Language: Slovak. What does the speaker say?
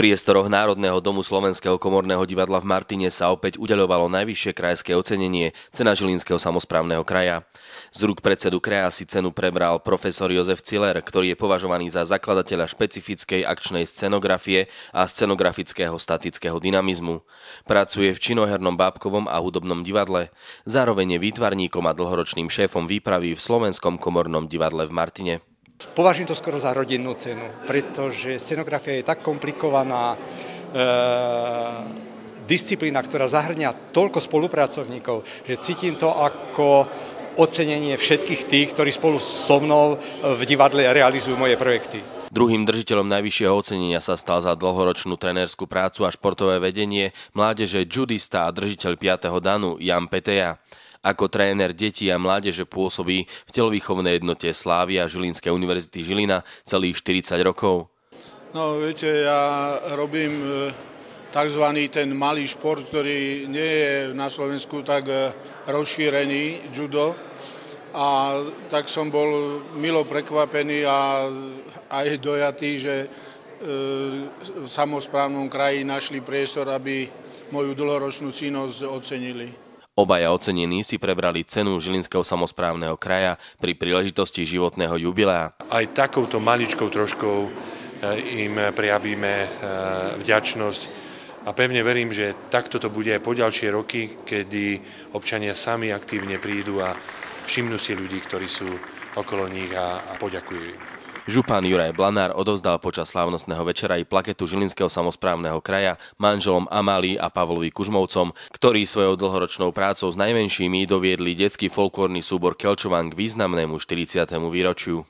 priestoroch Národného domu Slovenského komorného divadla v Martine sa opäť udeľovalo najvyššie krajské ocenenie, cena Žilinského samosprávneho kraja. Z rúk predsedu KREA si cenu prebral profesor Jozef Ciller, ktorý je považovaný za zakladateľa špecifickej akčnej scenografie a scenografického statického dynamizmu. Pracuje v činohernom bábkovom a hudobnom divadle. Zároveň je výtvarníkom a dlhoročným šéfom výpravy v Slovenskom komornom divadle v Martine. Považujem to skoro za rodinnú cenu, pretože scenografia je tak komplikovaná disciplína, ktorá zahrňa toľko spolupracovníkov, že cítim to ako ocenenie všetkých tých, ktorí spolu so mnou v divadle realizujú moje projekty. Druhým držiteľom najvyššieho ocenenia sa stal za dlhoročnú trenérskú prácu a športové vedenie mládeže judista a držiteľ 5. danu Jan Peteja. Ako tréner detí a mládeže pôsobí v telovýchovnej jednote Slávia Žilinskej univerzity Žilina celých 40 rokov. No viete, ja robím takzvaný ten malý šport, ktorý nie je na Slovensku tak rozšírený, judo. A tak som bol milo prekvapený a aj dojatý, že v samosprávnom kraji našli priestor, aby moju dlhoročnú činnosť ocenili. Obaja ocenení si prebrali cenu Žilinského samosprávneho kraja pri príležitosti životného jubilea. Aj takouto maličkou troškou im prejavíme vďačnosť a pevne verím, že takto to bude aj po ďalšie roky, kedy občania sami aktívne prídu a všimnú si ľudí, ktorí sú okolo nich a poďakujú im. Župan Juraj Blanár odovzdal počas slávnostného večera i plaketu Žilinského samosprávneho kraja manželom Amálii a Pavlovi Kužmovcom, ktorí svojou dlhoročnou prácou s najmenšími doviedli detský folklórny súbor Kelčovan k významnému 40. výročiu.